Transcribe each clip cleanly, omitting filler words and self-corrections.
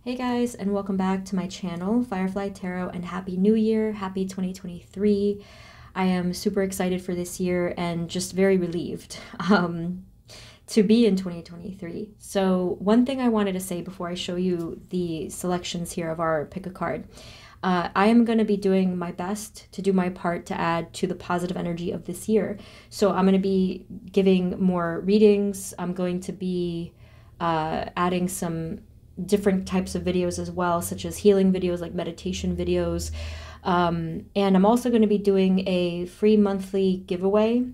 Hey guys, and welcome back to my channel, Firefly Tarot, and Happy New Year, Happy 2023. I am super excited for this year and just very relieved to be in 2023. So one thing I wanted to say before I show you the selections here of our pick a card, I am going to be doing my best to do my part to add to the positive energy of this year. So I'm going to be giving more readings. I'm going to be adding some different types of videos as well, such as healing videos, like meditation videos. And I'm also going to be doing a free monthly giveaway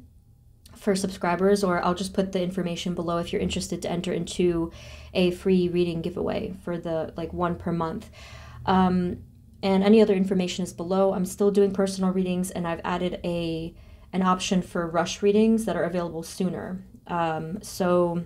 for subscribers, or I'll just put the information below if you're interested to enter into a free reading giveaway for the one per month. And any other information is below. I'm still doing personal readings, and I've added an option for rush readings that are available sooner. So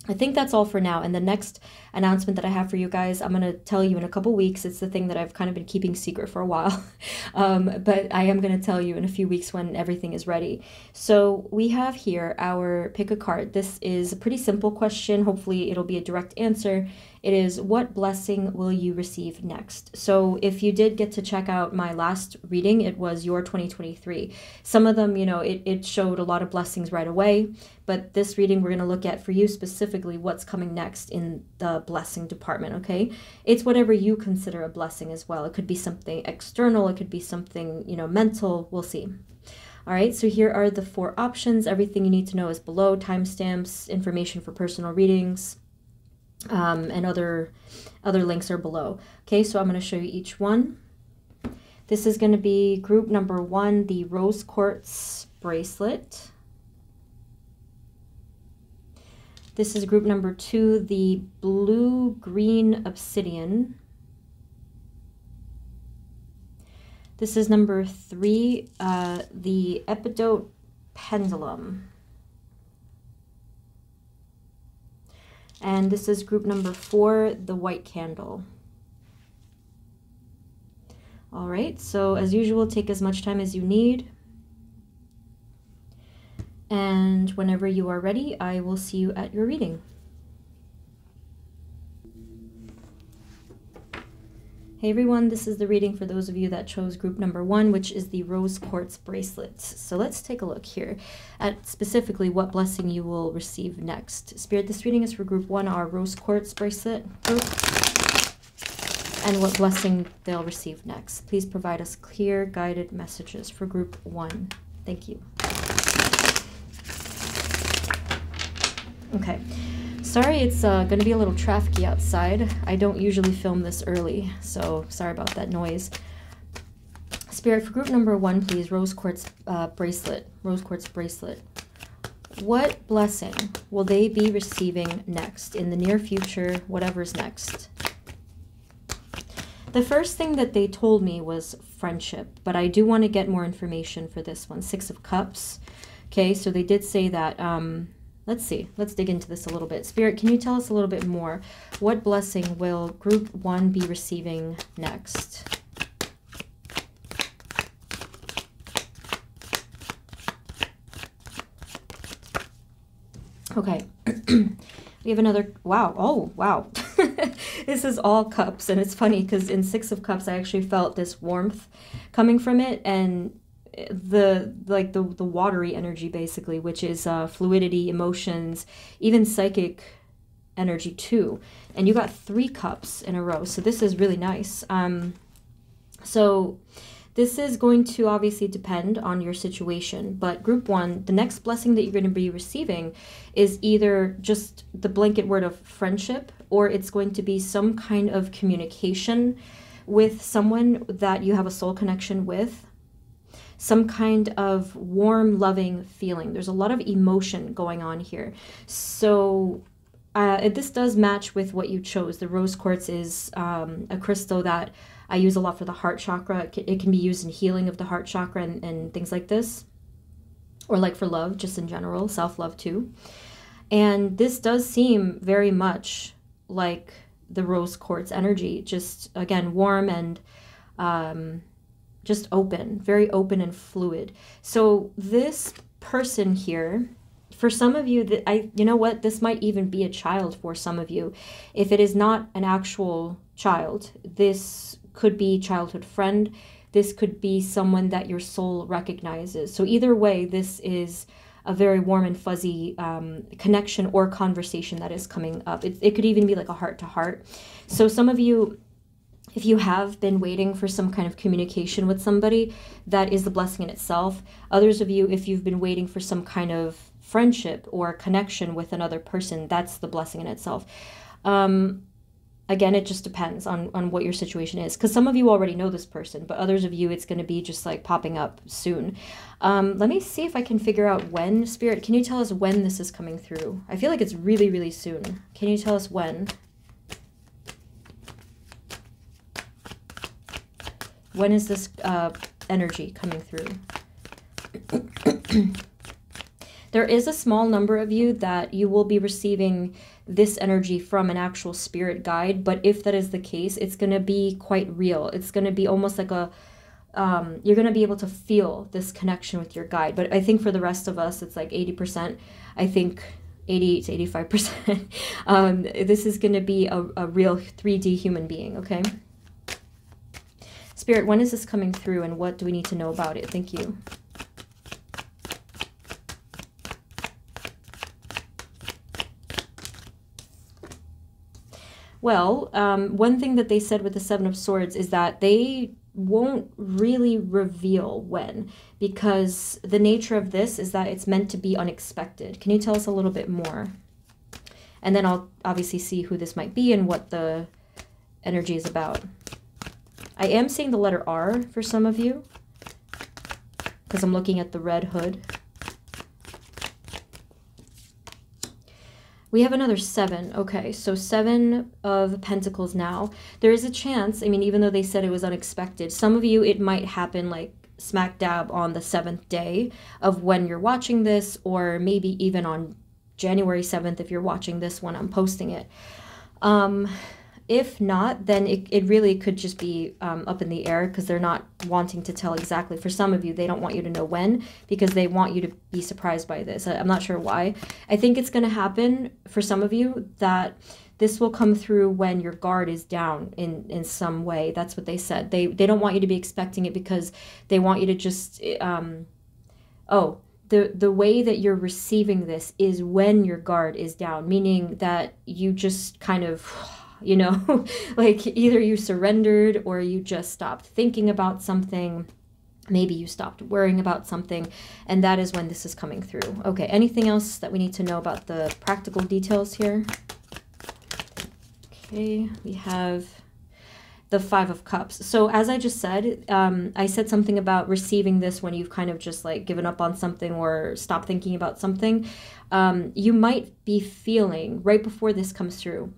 I think that's all for now. And the next announcement that I have for you guys, I'm going to tell you in a couple weeks. It's the thing that I've kind of been keeping secret for a while. But I am going to tell you in a few weeks when everything is ready. So we have here our pick a card. This is a pretty simple question. Hopefully it'll be a direct answer. It is, what blessing will you receive next? So if you did get to check out my last reading, it was your 2023. Some of them, it showed a lot of blessings right away. But this reading, we're going to look at for you specifically what's coming next in the blessing department, okay? It's whatever you consider a blessing as well. It could be something external. It could be something, mental. We'll see. All right, so here are the 4 options. Everything you need to know is below. Timestamps, information for personal readings, and other links are below. Okay, so I'm going to show you each one. This is going to be group number 1, the rose quartz bracelet. This is group number 2, the blue-green obsidian. This is number 3, the epidote pendulum. And this is group number 4, the white candle. All right, so as usual, take as much time as you need. And whenever you are ready, I will see you at your reading. Hey everyone, this is the reading for those of you that chose group number 1, which is the rose quartz bracelets. So let's take a look here at specifically what blessing you will receive next. Spirit, this reading is for group 1, our rose quartz bracelet group, and what blessing they'll receive next. Please provide us clear, guided messages for group 1. Thank you. Okay. Sorry, it's going to be a little trafficy outside. I don't usually film this early, so sorry about that noise. Spirit, for group number 1, please, rose quartz bracelet. Rose quartz bracelet. What blessing will they be receiving next in the near future, whatever's next? The first thing that they told me was friendship, but I do want to get more information for this one. 6 of Cups. Okay, so they did say that... let's see. Let's dig into this a little bit. Spirit, can you tell us a little bit more? What blessing will group 1 be receiving next? Okay. We have another... Wow. Oh, wow. This is all cups. And it's funny because in 6 of Cups, I actually felt this warmth coming from it. And the watery energy, basically, which is fluidity, emotions, even psychic energy too. And you got 3 cups in a row, so this is really nice. So this is going to obviously depend on your situation, but group 1, the next blessing that you're going to be receiving is either just the blanket word of friendship, or it's going to be some kind of communication with someone that you have a soul connection with. Some kind of warm, loving feeling. There's a lot of emotion going on here. So this does match with what you chose. The rose quartz is a crystal that I use a lot for the heart chakra. It can be used in healing of the heart chakra and things like this. Or like for love, just in general, self-love too. And this does seem very much like the rose quartz energy. Just, again, warm and... just open, very open and fluid. So this person here For some of you, you know what, this might even be a child for some of you. If it is not an actual child, this could be childhood friend. This could be someone that your soul recognizes. So either way, this is a very warm and fuzzy connection or conversation that is coming up. It could even be like a heart-to-heart. So some of you, if you have been waiting for some kind of communication with somebody, that is the blessing in itself. Others of you, if you've been waiting for some kind of friendship or connection with another person, that's the blessing in itself. Again, it just depends on what your situation is, because some of you already know this person, but others of you, it's going to be just like popping up soon. Let me see if I can figure out when. Spirit, can you tell us when this is coming through? I feel like it's really, really soon. Can you tell us when? When is this energy coming through? There is a small number of you that you will be receiving this energy from an actual spirit guide, but if that is the case, it's going to be quite real. It's going to be almost like a, you're going to be able to feel this connection with your guide. But I think for the rest of us, it's like 80%. I think 80 to 85%. This is going to be a real 3D human being, okay? Spirit, when is this coming through and what do we need to know about it? Thank you. Well, one thing that they said with the Seven of Swords is that they won't really reveal when, because the nature of this is that it's meant to be unexpected. Can you tell us a little bit more? And then I'll obviously see who this might be and what the energy is about. I am seeing the letter R for some of you, because I'm looking at the red hood. We have another 7. Okay, so 7 of Pentacles now. There is a chance, I mean, even though they said it was unexpected, some of you, it might happen like smack dab on the 7th day of when you're watching this, or maybe even on January 7th if you're watching this when I'm posting it. If not, then it really could just be up in the air, because they're not wanting to tell exactly. For some of you, they don't want you to know when, because they want you to be surprised by this. I'm not sure why. I think it's going to happen for some of you that this will come through when your guard is down in some way. That's what they said. They don't want you to be expecting it, because they want you to just... oh, the way that you're receiving this is when your guard is down, meaning that you just kind of... you know, like either you surrendered or you just stopped thinking about something. Maybe you stopped worrying about something, and that is when this is coming through. Okay, anything else that we need to know about the practical details here? Okay, we have the 5 of Cups. So as I just said, I said something about receiving this when you've kind of just like given up on something or stopped thinking about something. You might be feeling, right before this comes through,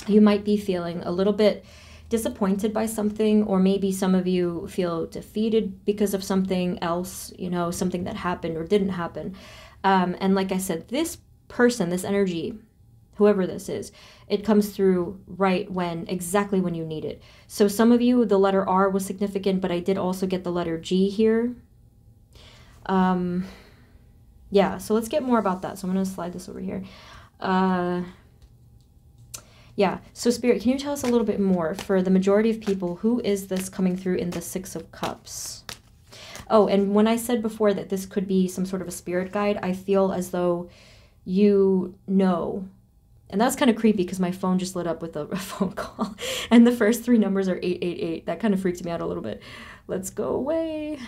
you might be feeling a little bit disappointed by something, or maybe some of you feel defeated because of something else, you know, something that happened or didn't happen. And like I said, this person, this energy, whoever this is, it comes through right when, exactly when you need it. So some of you, the letter R was significant, but I did also get the letter G here. Yeah, so let's get more about that. So I'm going to slide this over here. Yeah, so Spirit, can you tell us a little bit more for the majority of people? Who is this coming through in the 6 of Cups? Oh, and when I said before that this could be some sort of a spirit guide, I feel as though you know. And that's kind of creepy because my phone just lit up with a phone call. And the first 3 numbers are 888. That kind of freaked me out a little bit. Let's go away.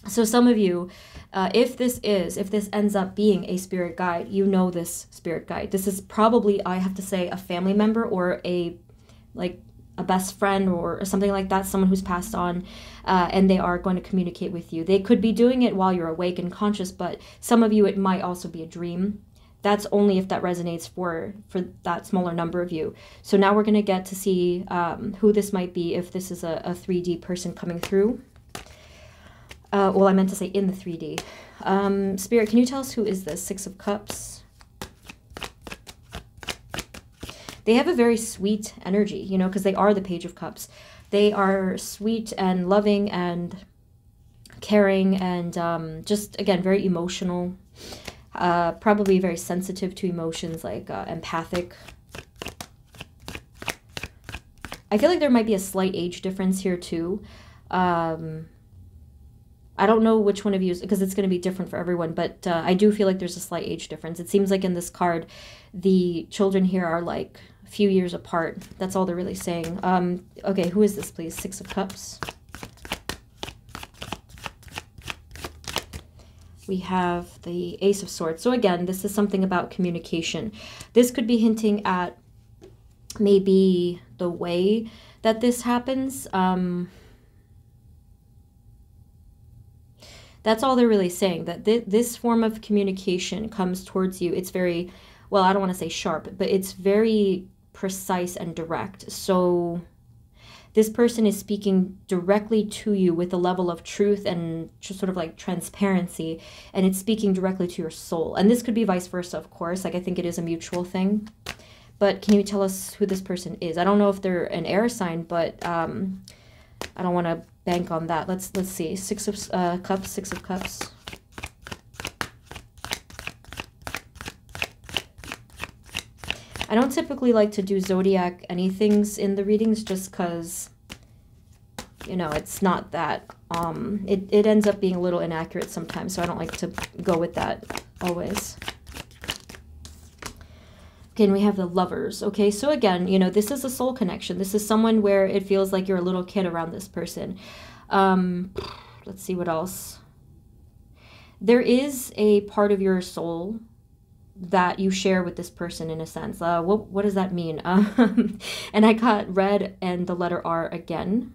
So some of you, if this ends up being a spirit guide, you know this spirit guide. This is probably, I have to say, a family member or a best friend or something like that, someone who's passed on, and they are going to communicate with you. They could be doing it while you're awake and conscious, but some of you, it might also be a dream. That's only if that resonates for that smaller number of you. So now we're going to get to see who this might be, if this is a 3D person coming through. Well, I meant to say in the 3D. Spirit, can you tell us who is this? 6 of Cups. They have a very sweet energy, you know, because they are the Page of Cups. They are sweet and loving and caring, and just, again, very emotional, probably very sensitive to emotions, like empathic. I feel like there might be a slight age difference here too. I don't know which one of you, because it's going to be different for everyone, but I do feel like there's a slight age difference. It seems like in this card, the children here are like a few years apart. That's all they're really saying. Okay, who is this, please? Six of Cups. We have the Ace of Swords. So again, this is something about communication. This could be hinting at maybe the way that this happens. That's all they're really saying, that this form of communication comes towards you. It's very, well, I don't want to say sharp, but it's very precise and direct. So this person is speaking directly to you with a level of truth and just sort of like transparency, and it's speaking directly to your soul. And this could be vice versa, of course. Like, I think it is a mutual thing. But can you tell us who this person is? I don't know if they're an air sign, but I don't want to bank on that. Let's see. Six of Cups, Six of Cups. I don't typically like to do zodiac anythings in the readings, just because, you know, it's not that, it ends up being a little inaccurate sometimes, so I don't like to go with that always. Okay, and we have the Lovers. Okay, so again, you know, this is a soul connection. This is someone where it feels like you're a little kid around this person. Let's see what else. There is a part of your soul that you share with this person, in a sense. What does that mean? And I got red and the letter R again.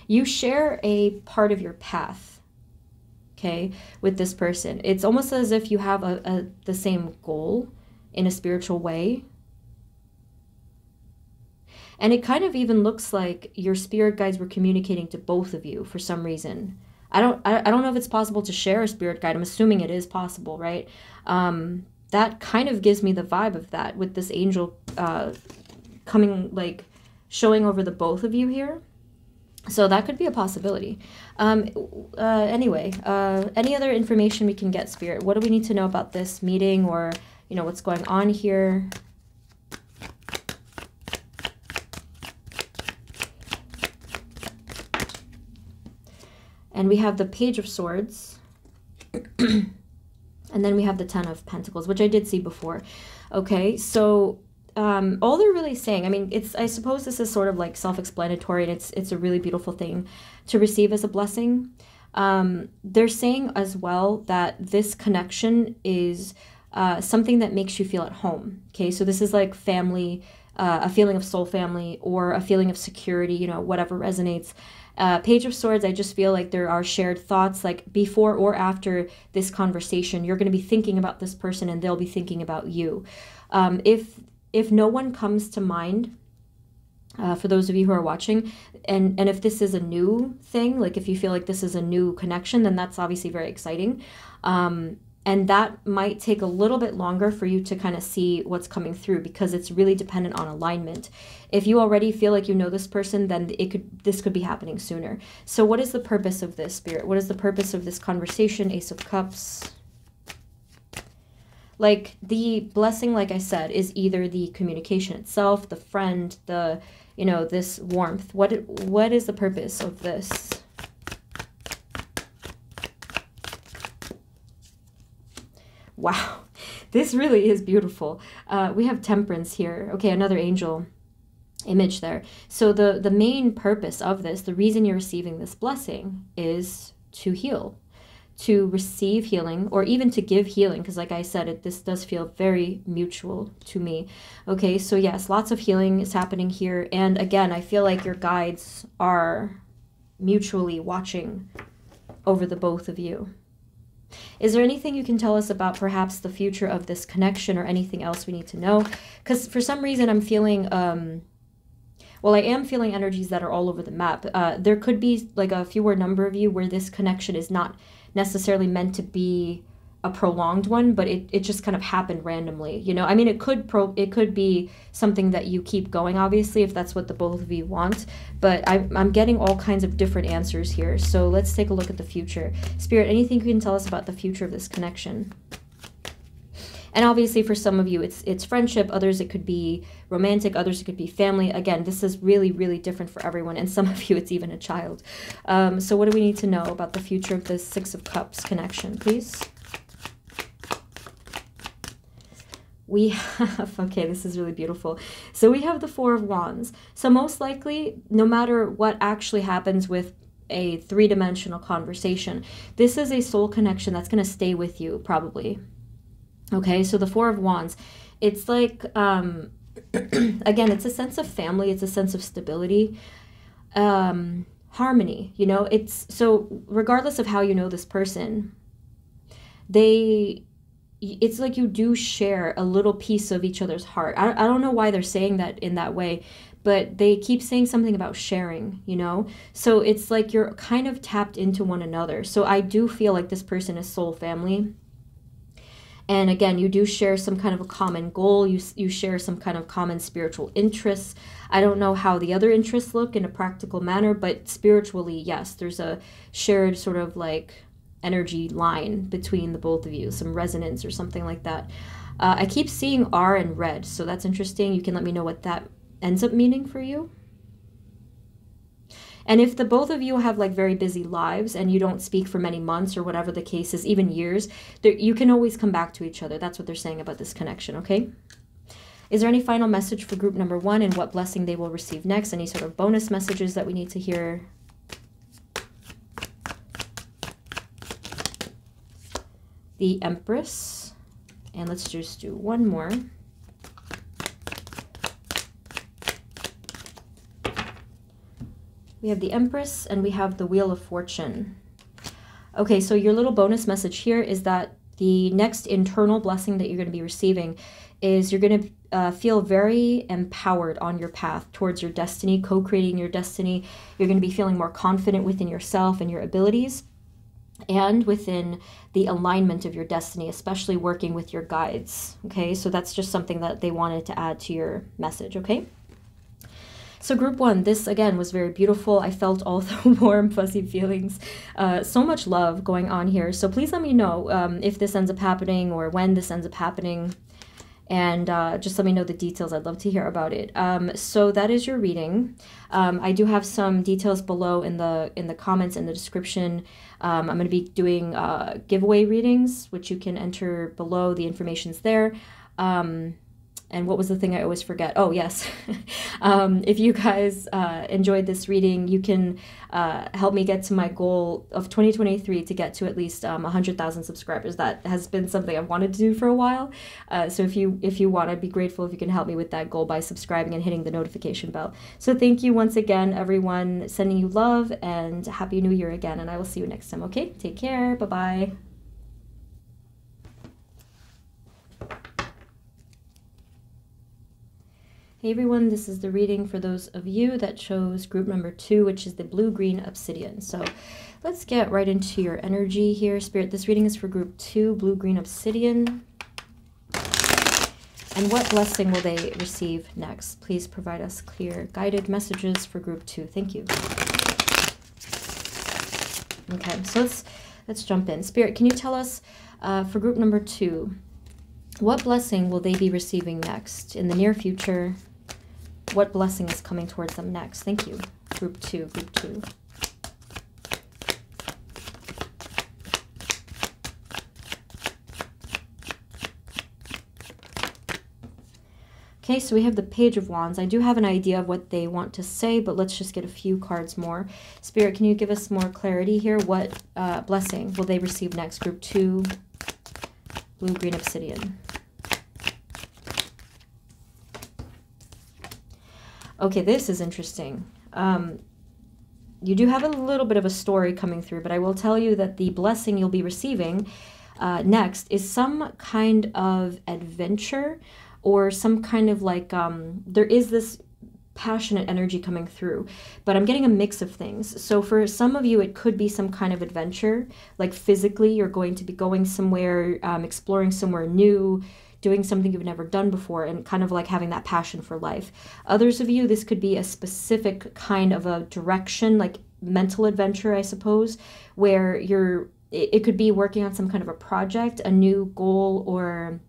You share a part of your path, okay, with this person. It's almost as if you have the same goal in a spiritual way. And it kind of even looks like your spirit guides were communicating to both of you for some reason. I don't know if it's possible to share a spirit guide. I'm assuming it is possible, right? That kind of gives me the vibe of that, with this angel coming, like, showing over the both of you here. So that could be a possibility. Anyway, any other information we can get, Spirit? What do we need to know about this meeting, or, you know, what's going on here? And we have the Page of Swords. And then we have the Ten of Pentacles, which I did see before. Okay, so all they're really saying, I mean, I suppose this is sort of like self-explanatory, and it's a really beautiful thing to receive as a blessing. They're saying as well that this connection is something that makes you feel at home. Okay, so this is like family, a feeling of soul family, or a feeling of security, you know, whatever resonates. Page of Swords, I just feel like there are shared thoughts, like before or after this conversation, you're going to be thinking about this person and they'll be thinking about you. If no one comes to mind, for those of you who are watching, and if this is a new thing, like if you feel like this is a new connection, then that's obviously very exciting. And that might take a little bit longer for you to kind of see what's coming through, because it's really dependent on alignment. If you already feel like you know this person, then this could be happening sooner. So what is the purpose of this, Spirit? What is the purpose of this conversation? Ace of Cups. Like, the blessing, like I said, is either the communication itself, the friend, the, you know, this warmth. What is the purpose of this? Wow, this really is beautiful. We have Temperance here. Okay, another angel image there. So the main purpose of this, the reason you're receiving this blessing, is to heal, to receive healing, or even to give healing, because like I said, this does feel very mutual to me. Okay, so yes, lots of healing is happening here. And again, I feel like your guides are mutually watching over the both of you. Is there anything you can tell us about perhaps the future of this connection, or anything else we need to know? Because for some reason I'm feeling, well, I am feeling energies that are all over the map. There could be like a fewer number of you where this connection is not necessarily meant to be a prolonged one, but it just kind of happened randomly, you know. I mean, it could be something that you keep going, obviously, if that's what the both of you want, but I'm getting all kinds of different answers here. So let's take a look at the future. Spirit, anything you can tell us about the future of this connection? And obviously for some of you, it's friendship. Others, it could be romantic. Others, it could be family. Again, this is really, really different for everyone. And some of you, it's even a child. So what do we need to know about the future of the Six of Cups connection, please? We have, okay, this is really beautiful. So we have the Four of Wands. So most likely, no matter what actually happens with a three-dimensional conversation, this is a soul connection that's going to stay with you, probably. Okay, so the Four of Wands, it's like, again, it's a sense of family, it's a sense of stability, harmony, you know. It's, so regardless of how you know this person, it's like you do share a little piece of each other's heart. I don't know why they're saying that in that way, but they keep saying something about sharing, you know? So it's like you're kind of tapped into one another. So I do feel like this person is soul family. And again, you do share some kind of a common goal. You share some kind of common spiritual interests. I don't know how the other interests look in a practical manner, but spiritually, yes, there's a shared sort of like energy line between the both of you, some resonance or something like that. I keep seeing R in red, so that's interesting. You can let me know what that ends up meaning for you. And if the both of you have like very busy lives and you don't speak for many months or whatever the case is, even years, you can always come back to each other. That's what they're saying about this connection, okay? Is there any final message for group number one and what blessing they will receive next? Any sort of bonus messages that we need to hear? The Empress. And let's just do one more. We have the Empress and we have the Wheel of Fortune. Okay, so your little bonus message here is that the next internal blessing that you're going to be receiving is you're going to feel very empowered on your path towards your destiny, co-creating your destiny. You're going to be feeling more confident within yourself and your abilities and within the alignment of your destiny, especially working with your guides. Okay, so that's just something that they wanted to add to your message, okay? So group one, this again was very beautiful. I felt all the warm, fuzzy feelings. So much love going on here. So please let me know if this ends up happening or when this ends up happening. And just let me know the details. I'd love to hear about it. So that is your reading. I do have some details below in the comments in the description. I'm going to be doing giveaway readings, which you can enter below. The information's there. And what was the thing I always forget? Oh, yes. If you guys enjoyed this reading, you can help me get to my goal of 2023 to get to at least 100,000 subscribers. That has been something I've wanted to do for a while. So if you want, I'd be grateful if you can help me with that goal by subscribing and hitting the notification bell. So thank you once again, everyone. Sending you love and Happy New Year again. And I will see you next time, okay? Take care. Bye-bye. Hey everyone, this is the reading for those of you that chose group number 2, which is the blue-green obsidian. So let's get right into your energy here. Spirit, this reading is for group 2, blue-green obsidian. And what blessing will they receive next? Please provide us clear, guided messages for group 2. Thank you. Okay, so let's jump in. Spirit, can you tell us for group number 2, what blessing will they be receiving next in the near future? What blessing is coming towards them next? Thank you. Group 2, group 2. Okay, so we have the Page of Wands. I do have an idea of what they want to say, but let's just get a few cards more. Spirit, can you give us more clarity here? What blessing will they receive next? Group 2, blue-green obsidian. Okay, this is interesting. You do have a little bit of a story coming through, but I will tell you that the blessing you'll be receiving next is some kind of adventure or some kind of like, there is this passionate energy coming through, but I'm getting a mix of things. So for some of you, it could be some kind of adventure, like physically you're going to be going somewhere, exploring somewhere new, doing something you've never done before, and kind of like having that passion for life. Others of you, this could be a specific kind of a direction, like mental adventure, I suppose, where it could be working on some kind of a project, a new goal, or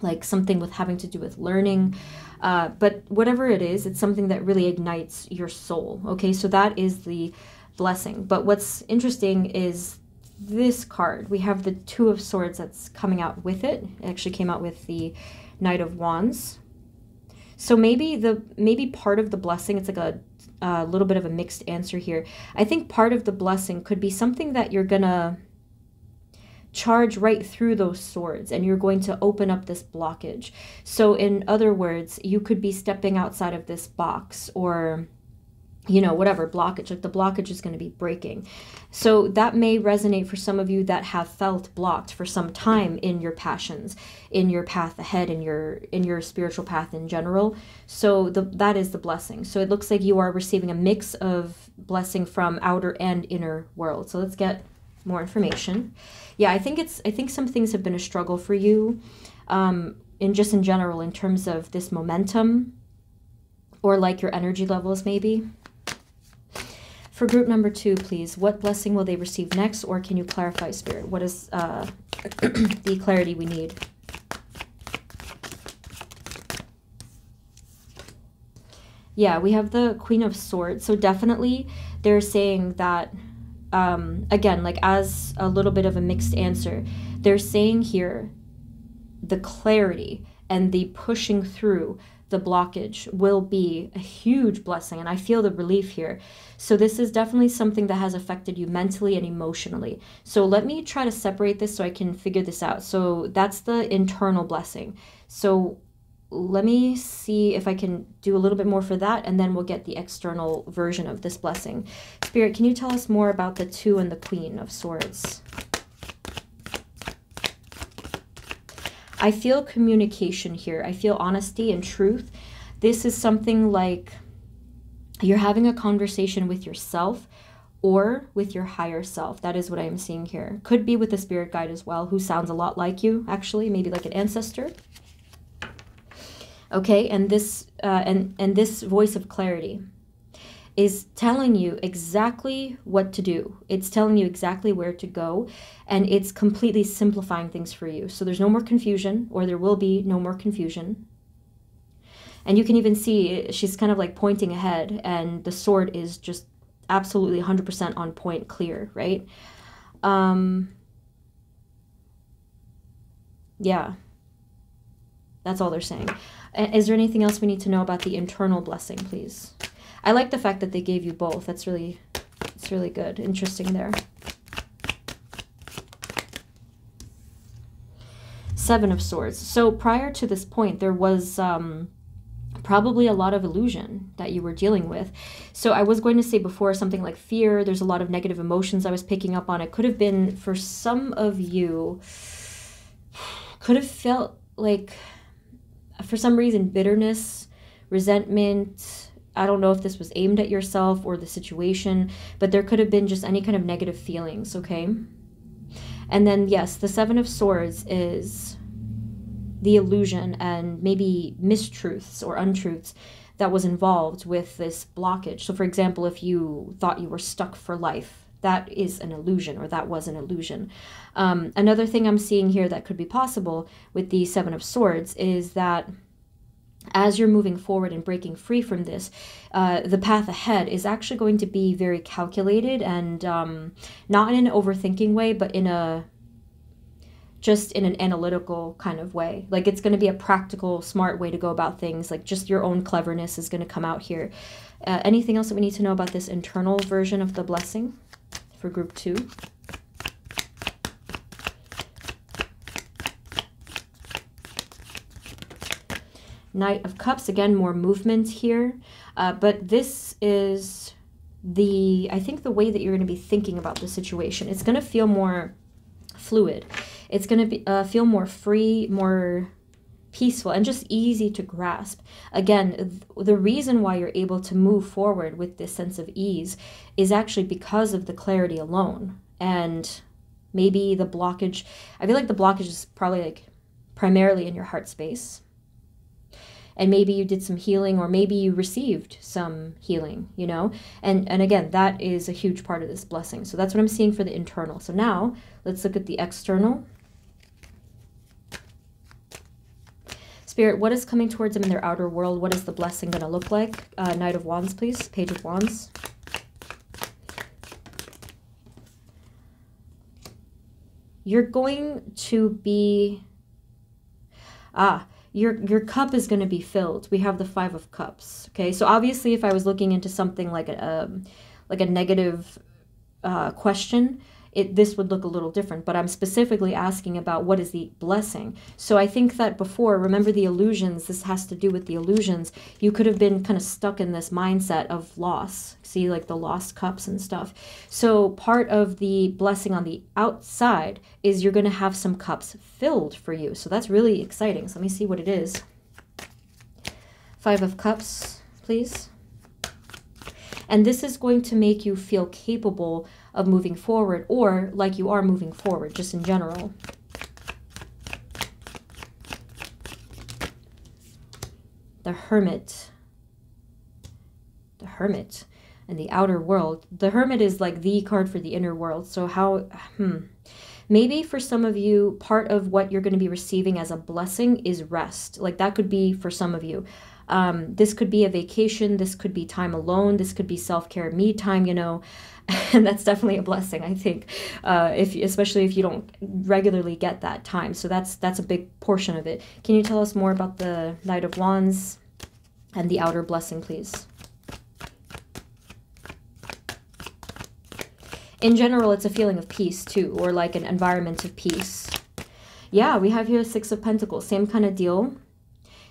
like something with having to do with learning. But whatever it is, it's something that really ignites your soul. Okay, so that is the blessing. But what's interesting is this card. We have the Two of Swords that's coming out with it. It actually came out with the Knight of Wands. So maybe part of the blessing, it's like a little bit of a mixed answer here. I think part of the blessing could be something that you're gonna charge right through those swords, and you're going to open up this blockage. So in other words, you could be stepping outside of this box, or whatever blockage, like the blockage is going to be breaking. So that may resonate for some of you that have felt blocked for some time in your passions, in your path ahead, in your spiritual path in general. So that is the blessing. So it looks like you are receiving a mix of blessing from outer and inner world. So let's get more information. Yeah, I think some things have been a struggle for you, in general, in terms of this momentum, or like your energy levels maybe. For group number 2, please, what blessing will they receive next, or can you clarify, Spirit? What is the clarity we need? Yeah, we have the Queen of Swords. So definitely they're saying that, again, like as a little bit of a mixed answer, they're saying here the clarity and the pushing through the blockage will be a huge blessing, and I feel the relief here. So this is definitely something that has affected you mentally and emotionally. So let me try to separate this so I can figure this out. So that's the internal blessing. So let me see if I can do a little bit more for that, and then we'll get the external version of this blessing. Spirit, can you tell us more about the 2 and the Queen of Swords? I feel communication here. I feel honesty and truth. This is something like you're having a conversation with yourself or with your higher self. That is what I am seeing here. Could be with a spirit guide as well, who sounds a lot like you, actually, maybe like an ancestor. Okay, and this this voice of clarity is telling you exactly what to do. It's telling you exactly where to go, and it's completely simplifying things for you. So there's no more confusion, or there will be no more confusion. And you can even see she's kind of like pointing ahead, and the sword is just absolutely 100% on point, clear, right? Yeah, that's all they're saying. Is there anything else we need to know about the internal blessing, please? I like the fact that they gave you both. It's really good. Interesting there. 7 of Swords. So prior to this point, there was probably a lot of illusion that you were dealing with. So I was going to say before something like fear. There's a lot of negative emotions I was picking up on. It could have been, for some of you, could have felt like, for some reason, bitterness, resentment. I don't know if this was aimed at yourself or the situation, but there could have been just any kind of negative feelings, okay? And then, yes, the 7 of Swords is the illusion and maybe mistruths or untruths that was involved with this blockage. So, for example, if you thought you were stuck for life, that is an illusion, or that was an illusion. Another thing I'm seeing here that could be possible with the 7 of Swords is that as you're moving forward and breaking free from this, the path ahead is actually going to be very calculated, and not in an overthinking way, but just in an analytical kind of way. Like, it's going to be a practical, smart way to go about things. Like, just your own cleverness is going to come out here. Anything else that we need to know about this internal version of the blessing for group 2? Knight of Cups, again, more movement here. But this is I think the way that you're going to be thinking about the situation. It's going to feel more fluid. It's going to feel more free, more peaceful and just easy to grasp. Again, the reason why you're able to move forward with this sense of ease is actually because of the clarity alone. And maybe the blockage, I feel like the blockage is probably like primarily in your heart space. And maybe you did some healing, or maybe you received some healing, you know? And again, that is a huge part of this blessing. So that's what I'm seeing for the internal. So now let's look at the external. Spirit, what is coming towards them in their outer world? What is the blessing going to look like? Knight of Wands, please. Page of Wands. You're going to be... Your cup is going to be filled. We have the Five of Cups. Okay, so obviously if I was looking into something like a negative question, this would look a little different, but I'm specifically asking about what is the blessing. So I think that before, remember the illusions, this has to do with the illusions. You could have been kind of stuck in this mindset of loss. See, like the lost cups and stuff. So part of the blessing on the outside is you're going to have some cups filled for you. So that's really exciting. So let me see what it is. Five of Cups, please. And this is going to make you feel capable of moving forward, or like you are moving forward, just in general. The Hermit. The Hermit and the outer world. The Hermit is like the card for the inner world. So how, maybe for some of you, part of what you're going to be receiving as a blessing is rest. Like that could be for some of you. This could be a vacation. This could be time alone. This could be self-care, me time, you know. And that's definitely a blessing, I think, especially if you don't regularly get that time. So that's a big portion of it. Can you tell us more about the Knight of Wands and the outer blessing, please? In general, it's a feeling of peace too, or like an environment of peace. Yeah, we have here Six of Pentacles, same kind of deal.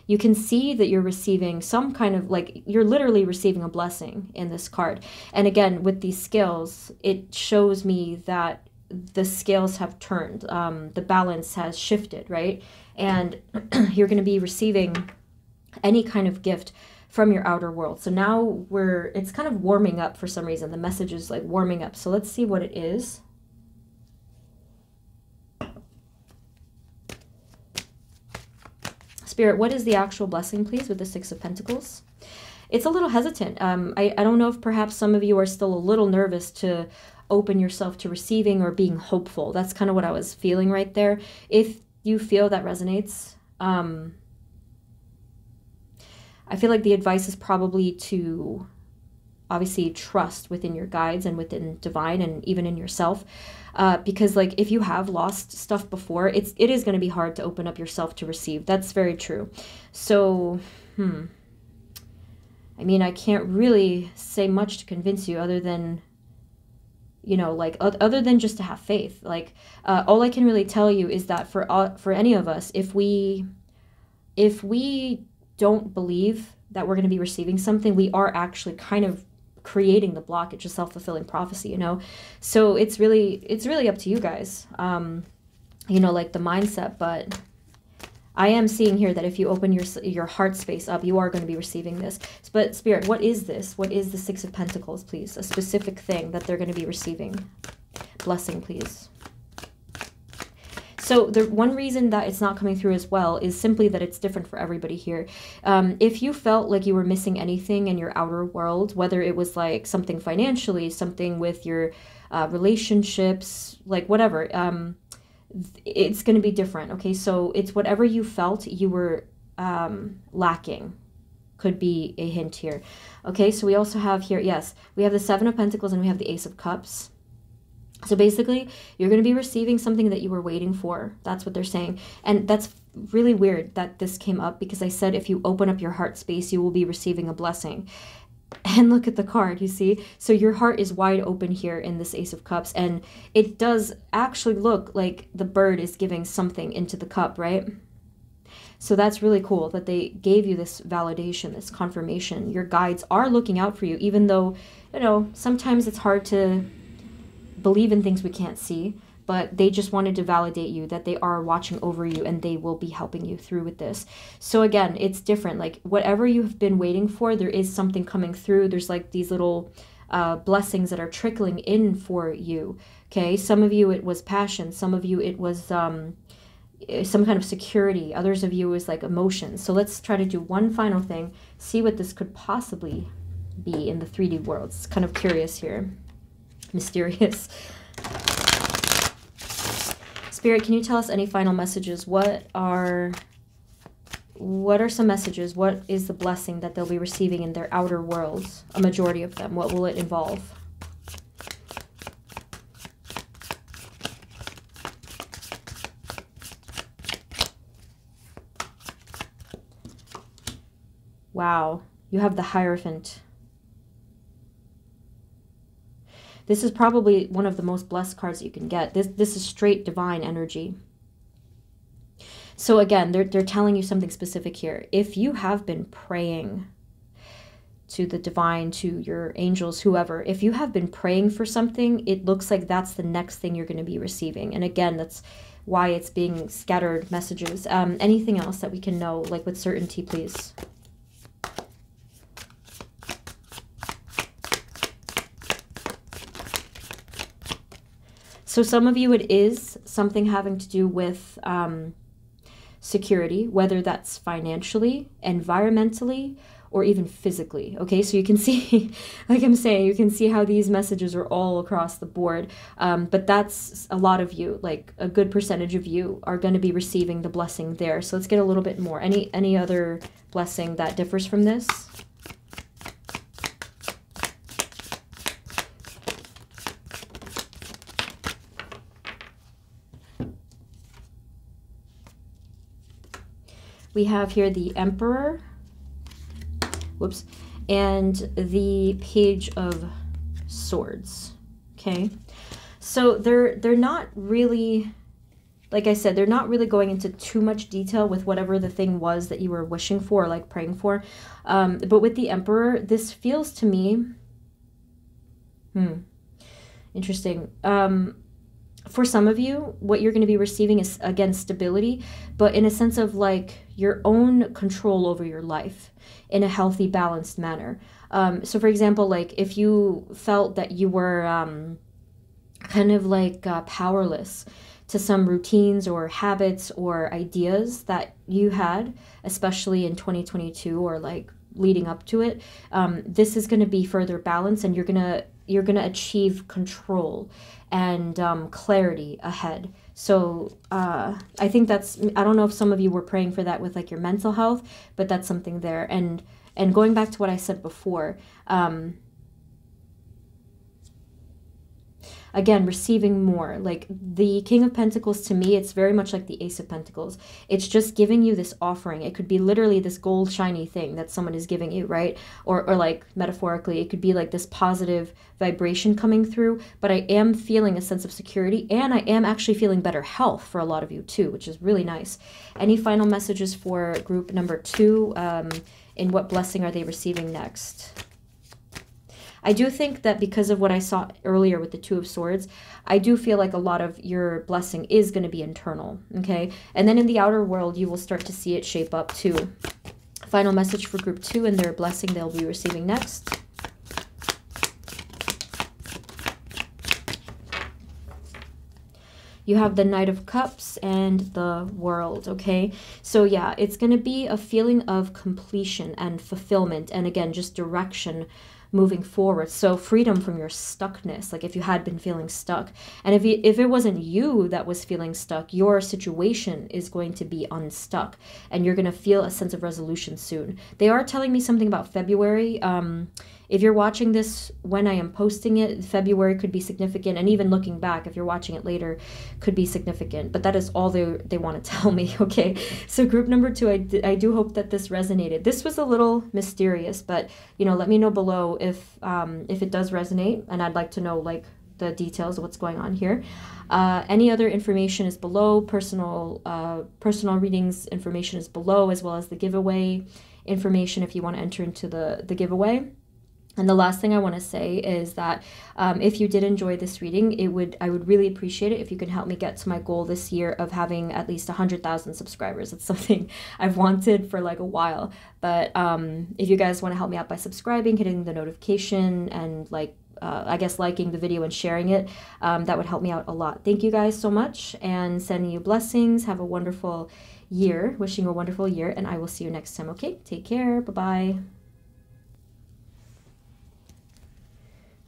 You can see that you're receiving some kind of, like, you're literally receiving a blessing in this card. And again, with these scales, it shows me that the scales have turned. The balance has shifted, right? And you're going to be receiving any kind of gift from your outer world. So now it's kind of warming up for some reason. The message is like warming up. So let's see what it is. Spirit, what is the actual blessing, please, with the Six of Pentacles? It's a little hesitant. I don't know if perhaps some of you are still a little nervous to open yourself to receiving or being hopeful. That's kind of what I was feeling right there. If you feel that resonates, I feel like the advice is probably to obviously trust within your guides and within divine and even in yourself. Because like if you have lost stuff before, it is going to be hard to open up yourself to receive. That's very true. So, I mean, I can't really say much to convince you other than, you know, like other than just to have faith. Like all I can really tell you is that for any of us, if we don't believe that we're going to be receiving something, we are actually kind of creating the blockage, a self-fulfilling prophecy, you know. So it's really up to you guys, you know, like the mindset. But I am seeing here that if you open your heart space up, you are going to be receiving this. But Spirit, what is this? What is the Six of Pentacles, please? A specific thing that they're going to be receiving. Blessing, please. So the one reason that it's not coming through as well is simply that it's different for everybody here. If you felt like you were missing anything in your outer world, whether it was like something financially, something with your relationships, like whatever, it's going to be different. Okay, so it's whatever you felt you were lacking could be a hint here. Okay, so we also have here, yes, we have the Seven of Pentacles and we have the Ace of Cups. So basically, you're going to be receiving something that you were waiting for. That's what they're saying. And that's really weird that this came up, because I said if you open up your heart space, you will be receiving a blessing. And look at the card, you see? So your heart is wide open here in this Ace of Cups. And it does actually look like the bird is giving something into the cup, right? So that's really cool that they gave you this validation, this confirmation. Your guides are looking out for you, even though, you know, sometimes it's hard to believe in things we can't see. but they just wanted to validate you, that they are watching over you and they will be helping you through with this. So again, it's different. Like whatever you have been waiting for, there is something coming through. There's like these little blessings that are trickling in for you. Okay, some of you it was passion, some of you it was some kind of security, others of you is like emotions. So let's try to do one final thing, see what this could possibly be in the 3D world. It's kind of curious here, mysterious. Spirit, can you tell us any final messages? What are some messages? What is the blessing that they'll be receiving in their outer worlds? A majority of them. What will it involve? Wow, you have the Hierophant. This is probably one of the most blessed cards you can get. This is straight divine energy. So again, they're telling you something specific here. If you have been praying to the divine, to your angels, whoever, if you have been praying for something, it looks like that's the next thing you're going to be receiving. And again, that's why it's being scattered messages. Anything else that we can know, like with certainty, please? So some of you, it is something having to do with security, whether that's financially, environmentally, or even physically. Okay, so you can see, like I'm saying, you can see how these messages are all across the board. But that's a lot of you, like a good percentage of you are going to be receiving the blessing there. So let's get a little bit more. Any other blessing that differs from this? We have here the Emperor, whoops, and the Page of Swords. Okay, so they're not really, like I said, they're not really going into too much detail with whatever the thing was that you were wishing for, like praying for. But with the Emperor, this feels to me, interesting. For some of you, what you're going to be receiving is, again, stability, but in a sense of like your own control over your life in a healthy, balanced manner. So for example, like if you felt that you were kind of like powerless to some routines or habits or ideas that you had, especially in 2022 or like leading up to it, this is going to be further balanced, and you're gonna achieve control and clarity ahead. So I think that's, I don't know if some of you were praying for that with like your mental health, but that's something there. And going back to what I said before, again, receiving more. Like the King of Pentacles, to me, it's very much like the Ace of Pentacles. It's just giving you this offering. It could be literally this gold shiny thing that someone is giving you, right? Or like metaphorically, it could be like this positive vibration coming through. But I am feeling a sense of security, and I am actually feeling better health for a lot of you too, which is really nice. Any final messages for group number 2? In what blessing are they receiving next? I do think that because of what I saw earlier with the Two of Swords, I do feel like a lot of your blessing is going to be internal, okay? And then in the outer world, you will start to see it shape up too. Final message for group 2 and their blessing they'll be receiving next. You have the Knight of Cups and the World, okay? So yeah, it's going to be a feeling of completion and fulfillment, and again, just direction moving forward. So freedom from your stuckness, like if you had been feeling stuck. And if it wasn't you that was feeling stuck, your situation is going to be unstuck, and you're going to feel a sense of resolution soon. They are telling me something about February. If you're watching this when I am posting it, February could be significant, and even looking back, if you're watching it later, could be significant. But that is all they want to tell me, okay? So group number 2, I do hope that this resonated. This was a little mysterious, but, you know, let me know below if it does resonate, and I'd like to know, like, the details of what's going on here. Any other information is below. Personal readings information is below, as well as the giveaway information if you want to enter into the giveaway. And the last thing I want to say is that if you did enjoy this reading, I would really appreciate it if you can help me get to my goal this year of having at least 100,000 subscribers. It's something I've wanted for like a while. But if you guys want to help me out by subscribing, hitting the notification, and like I guess liking the video and sharing it, that would help me out a lot. Thank you guys so much, and sending you blessings. Have a wonderful year. Wishing you a wonderful year, and I will see you next time. Okay, take care. Bye-bye.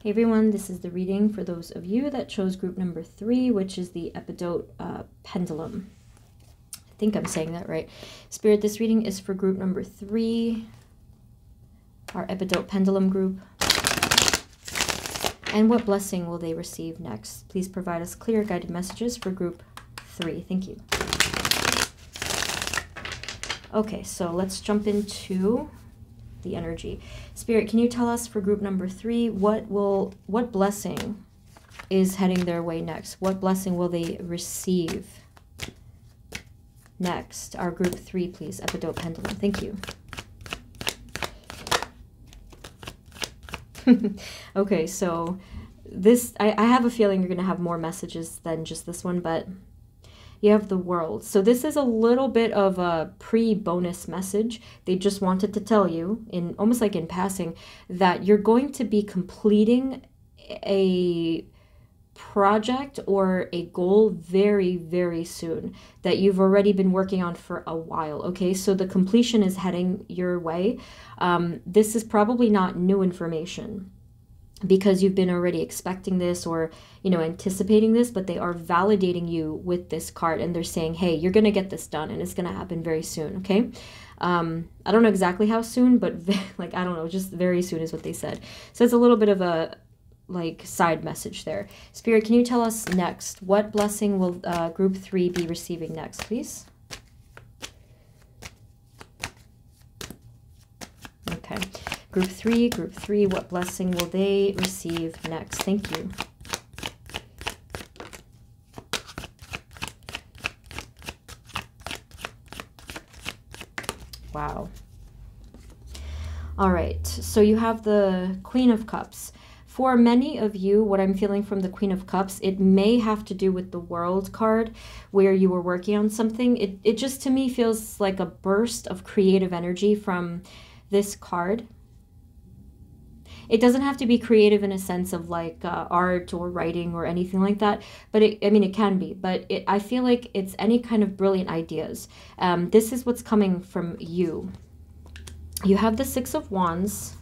Hey everyone, this is the reading for those of you that chose group number 3, which is the epidote pendulum. I think I'm saying that right. Spirit, this reading is for group number 3, our epidote pendulum group. And what blessing will they receive next? Please provide us clear guided messages for group 3. Thank you. Okay, so let's jump into the energy. Spirit, can you tell us for group number 3, what blessing is heading their way next? What blessing will they receive next? Our group 3, please. Epidote pendulum. Thank you. Okay, so this, I have a feeling you're going to have more messages than just this one, but you have the world. So this is a little bit of a pre-bonus message. They just wanted to tell you, in almost like in passing, that you're going to be completing a project or a goal very, very soon that you've already been working on for a while. Okay, so the completion is heading your way. This is probably not new information, because you've been already expecting this or, you know, anticipating this, but they are validating you with this card, and they're saying, hey, you're going to get this done, and it's going to happen very soon, okay? I don't know exactly how soon, but like, I don't know, just very soon is what they said. So it's a little bit of a, like, side message there. Spirit, can you tell us next, what blessing will group 3 be receiving next, please? Okay. Group 3, what blessing will they receive next? Thank you. Wow. All right, so you have the Queen of Cups. For many of you, what I'm feeling from the Queen of Cups, it may have to do with the World card, where you were working on something. It just, to me, feels like a burst of creative energy from this card. It doesn't have to be creative in a sense of like art or writing or anything like that, but I mean, it can be, but I feel like it's any kind of brilliant ideas. This is what's coming from you. You have the 6 of Wands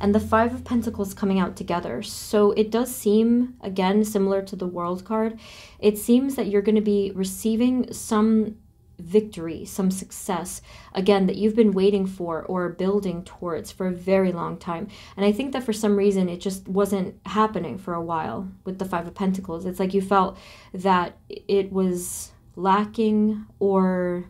and the 5 of Pentacles coming out together. So it does seem, again, similar to the World card. It seems that you're going to be receiving some victory, some success, again, that you've been waiting for or building towards for a very long time. And I think that for some reason it just wasn't happening for a while with the 5 of Pentacles. It's like you felt that it was lacking, or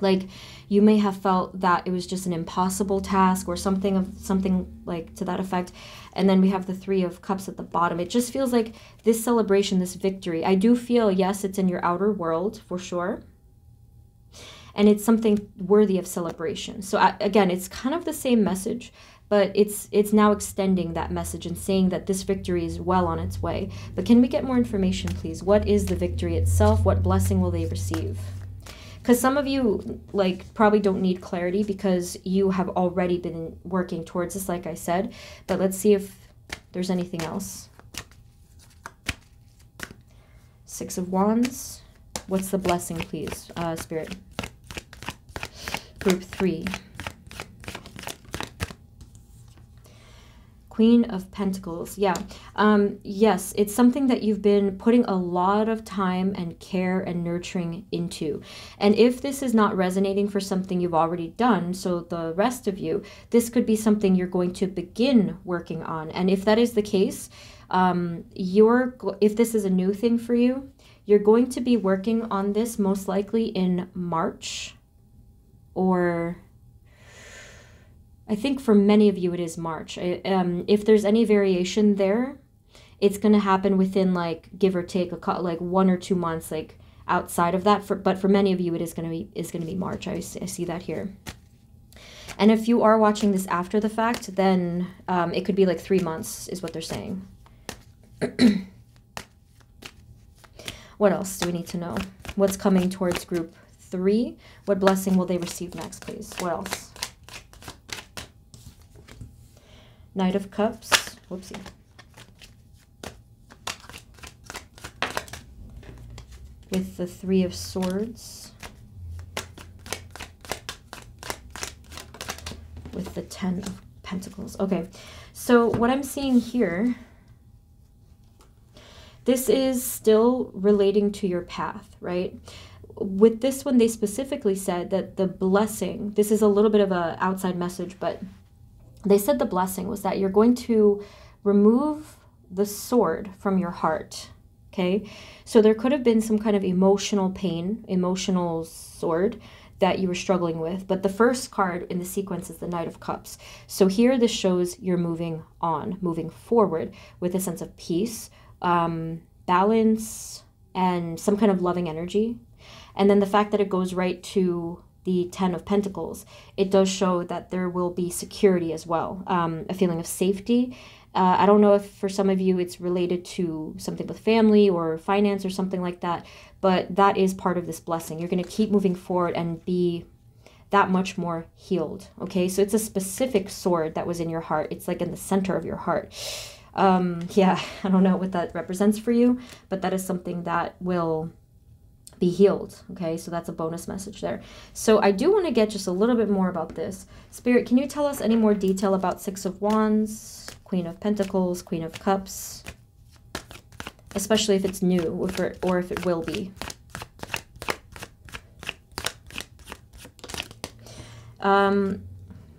like you may have felt that it was just an impossible task or something like to that effect. And then we have the 3 of Cups at the bottom. It just feels like this celebration, this victory. I do feel, yes, it's in your outer world for sure, and it's something worthy of celebration. So again, it's kind of the same message, but it's now extending that message and saying that this victory is well on its way. But can we get more information, please? What is the victory itself? What blessing will they receive? Because some of you, like, probably don't need clarity because you have already been working towards this, like I said. But let's see if there's anything else. 6 of Wands. What's the blessing, please, Spirit? Group 3. Queen of Pentacles. Yeah. Yes, it's something that you've been putting a lot of time and care and nurturing into. And if this is not resonating for something you've already done, so the rest of you, this could be something you're going to begin working on. And if that is the case, if this is a new thing for you, you're going to be working on this most likely in March, or I think for many of you it is March. If there's any variation there, it's going to happen within, like, give or take like 1 or 2 months, like outside of that. But for many of you, it is going to be March. I see that here. And if you are watching this after the fact, then it could be like 3 months is what they're saying. What else do we need to know? What's coming towards group 3? What blessing will they receive next, please? What else? Knight of Cups. Whoopsie. With the 3 of Swords. With the 10 of Pentacles. Okay, so what I'm seeing here, this is still relating to your path, right? With this one, they specifically said that the blessing, this is a little bit of an outside message, but they said the blessing was that you're going to remove the sword from your heart, okay? So there could have been some kind of emotional pain, emotional sword that you were struggling with. But the first card in the sequence is the Knight of Cups. So here this shows you're moving on, moving forward with a sense of peace, balance, and some kind of loving energy. And then the fact that it goes right to the 10 of Pentacles, it does show that there will be security as well, a feeling of safety. I don't know if for some of you it's related to something with family or finance or something like that, but that is part of this blessing. You're going to keep moving forward and be that much more healed, okay? So it's a specific sword that was in your heart. It's like in the center of your heart. Yeah, I don't know what that represents for you, but that is something that will be healed, okay? So that's a bonus message there. So I do want to get just a little bit more about this. Spirit, can you tell us any more detail about 6 of Wands, Queen of Pentacles, Queen of Cups, especially if it's new or if it will be?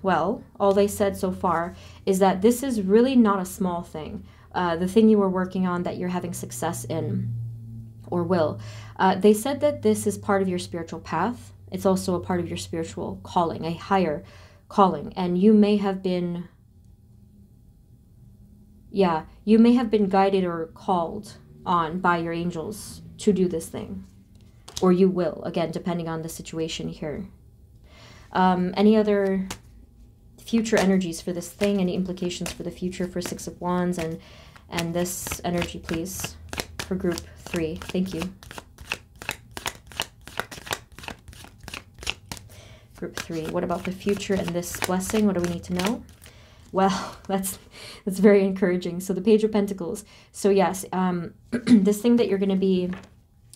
Well, all they said so far is that this is really not a small thing. The thing you were working on that you're having success in or will. They said that this is part of your spiritual path. It's also a part of your spiritual calling, a higher calling. And you may have been, yeah, you may have been guided or called on by your angels to do this thing. Or you will, again, depending on the situation here. Any other future energies for this thing? Any implications for the future for 6 of Wands and this energy, please, for group 3? Thank you. Group 3. What about the future and this blessing? What do we need to know? Well, that's very encouraging. So the Page of Pentacles. So yes, this thing that you're going to be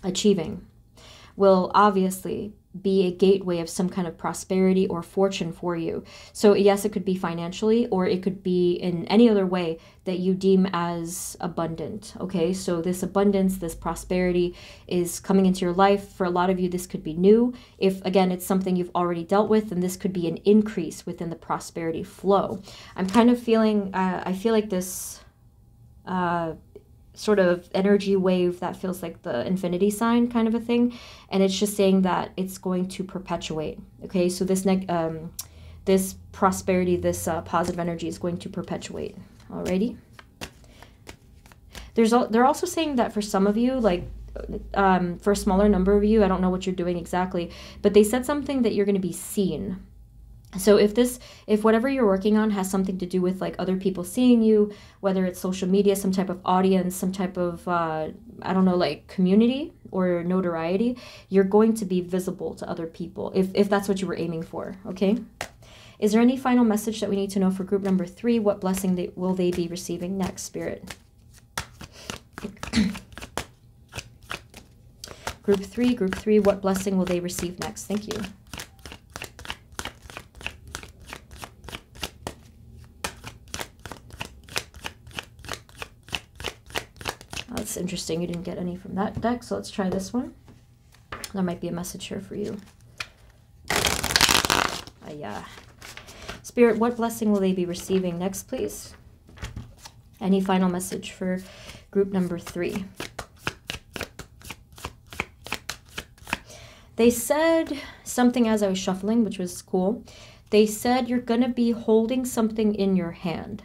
achieving will obviously be a gateway of some kind of prosperity or fortune for you. So yes, it could be financially, or it could be in any other way that you deem as abundant, okay? So this abundance, this prosperity is coming into your life. For a lot of you, this could be new. If, again, it's something you've already dealt with, then this could be an increase within the prosperity flow. I'm kind of feeling, I feel like this sort of energy wave that feels like the infinity sign kind of a thing, and it's just saying that it's going to perpetuate, okay? So this this prosperity, this positive energy is going to perpetuate. Alrighty. They're also saying that for some of you, like for a smaller number of you, I don't know what you're doing exactly, but they said something that you're going to be seen. So if whatever you're working on has something to do with like other people seeing you, whether it's social media, some type of audience, some type of, I don't know, like community or notoriety, you're going to be visible to other people if that's what you were aiming for, okay? Is there any final message that we need to know for group number 3? What blessing will they be receiving next, Spirit? Group 3, what blessing will they receive next? Thank you. That's interesting. You didn't get any from that deck, so let's try this one. There might be a message here for you. Yeah. Spirit, what blessing will they be receiving next, please? Any final message for group number 3? They said something as I was shuffling, which was cool. They said you're going to be holding something in your hand.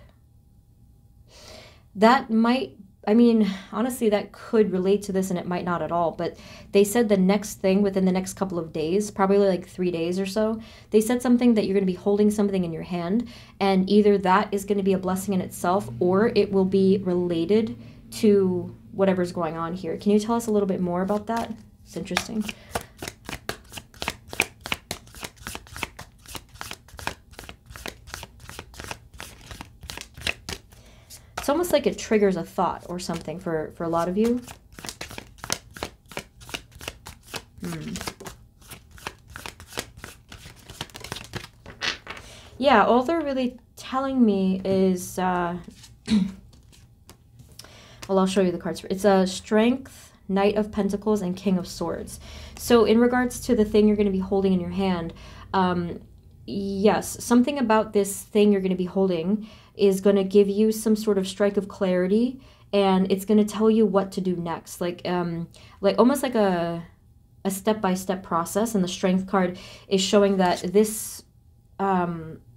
That might I mean, honestly, that could relate to this and it might not at all, but they said the next thing within the next couple of days, probably like 3 days or so, they said something that you're going to be holding something in your hand, and either that is going to be a blessing in itself or it will be related to whatever's going on here. Can you tell us a little bit more about that? It's interesting. It's almost like it triggers a thought or something for a lot of you. Yeah, all they're really telling me is, well, I'll show you the cards. It's a Strength, Knight of Pentacles, and King of Swords. So in regards to the thing you're going to be holding in your hand, yes, something about this thing you're going to be holding is going to give you some sort of strike of clarity, and it's going to tell you what to do next, like almost like a step-by-step process. And the Strength card is showing that this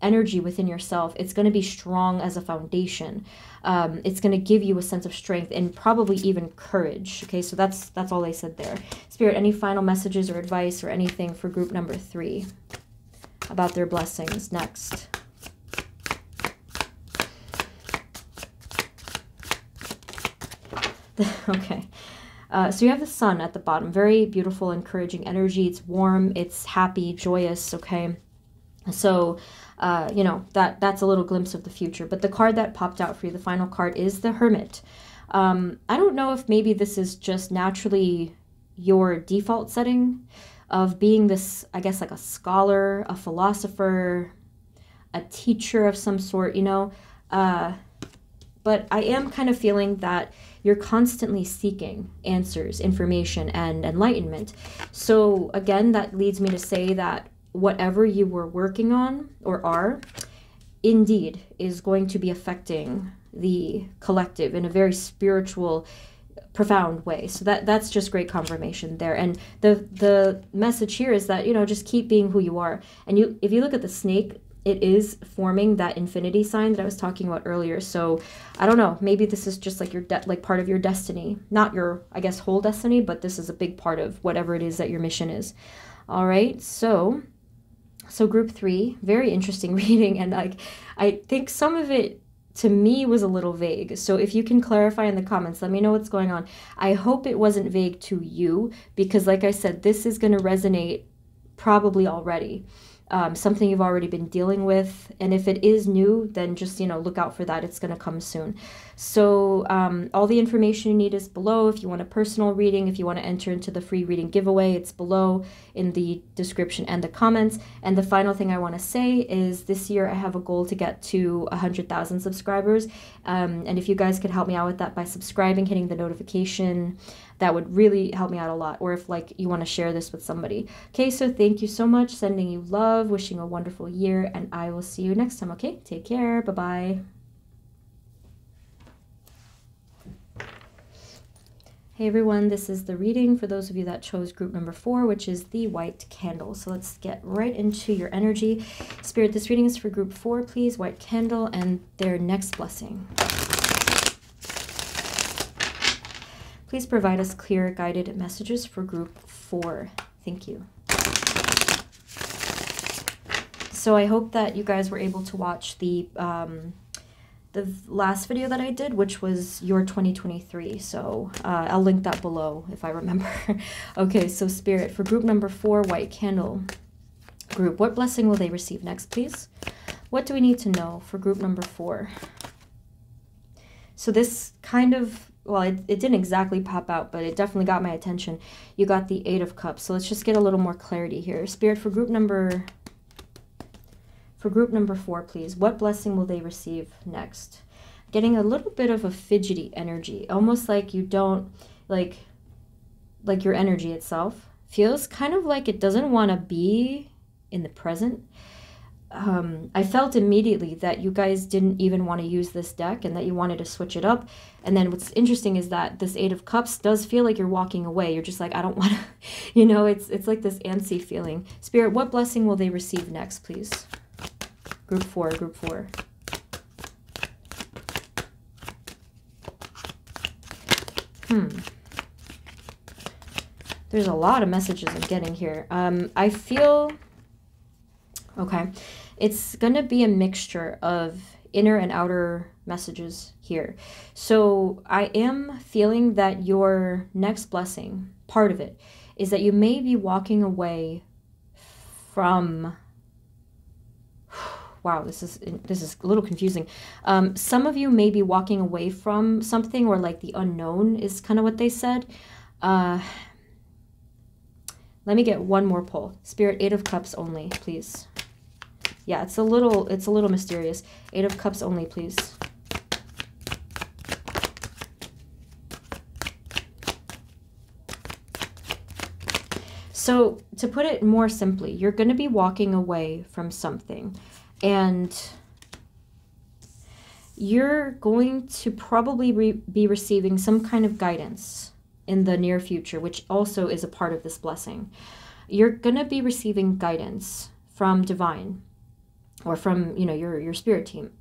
energy within yourself, it's going to be strong as a foundation. It's going to give you a sense of strength and probably even courage. Okay, so that's all they said there. Spirit, any final messages or advice or anything for group number 3 about their blessings next? Okay, so you have the Sun at the bottom. Very beautiful, encouraging energy. It's warm, it's happy, joyous, okay? So, you know, that's a little glimpse of the future. But the card that popped out for you, the final card, is the Hermit. I don't know if maybe this is just naturally your default setting of being this, I guess, like a scholar, a philosopher, a teacher of some sort, you know? But I am kind of feeling that you're constantly seeking answers, information, and enlightenment. So again, that leads me to say that whatever you were working on or are, indeed, is going to be affecting the collective in a very spiritual, profound way. So that's just great confirmation there. And the message here is that, you know, just keep being who you are. And if you look at the snake, it is forming that infinity sign that I was talking about earlier. So I don't know, maybe this is just like your like part of your destiny, not your, I guess, whole destiny, but this is a big part of whatever it is that your mission is. All right, so group 3, very interesting reading, and like I think some of it to me was a little vague. So if you can clarify in the comments, let me know what's going on. I hope it wasn't vague to you, because like I said, this is going to resonate probably already. Something you've already been dealing with, and if it is new, then just, you know, look out for that. It's going to come soon. So all the information you need is below. If you want a personal reading, if you want to enter into the free reading giveaway, it's below in the description and the comments. And the final thing I want to say is this year I have a goal to get to 100,000 subscribers, and if you guys could help me out with that by subscribing, hitting the notification, that would really help me out a lot. Or if like you want to share this with somebody. Okay, so thank you so much. Sending you love, wishing a wonderful year, and I will see you next time. Okay, take care. Bye-bye. Hey everyone, this is the reading for those of you that chose group number 4, which is the white candle. So let's get right into your energy. Spirit, this reading is for group 4, please. White candle and their next blessing. Please provide us clear guided messages for group 4. Thank you. So I hope that you guys were able to watch the last video that I did, which was your 2023. So I'll link that below if I remember. Okay, so Spirit, for group number 4, white candle group, what blessing will they receive next, please? What do we need to know for group number 4? So this kind of, well, it didn't exactly pop out, but it definitely got my attention. You got the 8 of Cups. So let's just get a little more clarity here. Spirit, for group number 4, please. What blessing will they receive next? Getting a little bit of a fidgety energy, almost like you don't, like your energy itself feels kind of like it doesn't want to be in the present. I felt immediately that you guys didn't even want to use this deck and that you wanted to switch it up. And then what's interesting is that this 8 of Cups does feel like you're walking away. You're just like, I don't want to, you know, it's like this antsy feeling. Spirit, what blessing will they receive next, please? Group 4. There's a lot of messages I'm getting here. I feel, okay, it's going to be a mixture of inner and outer messages here. So I am feeling that your next blessing, part of it, is that you may be walking away from, wow, this is a little confusing. Some of you may be walking away from something, or like the unknown is kind of what they said. Let me get one more pull. Spirit, 8 of Cups only, please. Yeah, it's a little mysterious. 8 of Cups only, please. So to put it more simply, you're going to be walking away from something, and you're going to probably be receiving some kind of guidance in the near future, which also is a part of this blessing. You're going to be receiving guidance from divine, or from, you know, your spirit team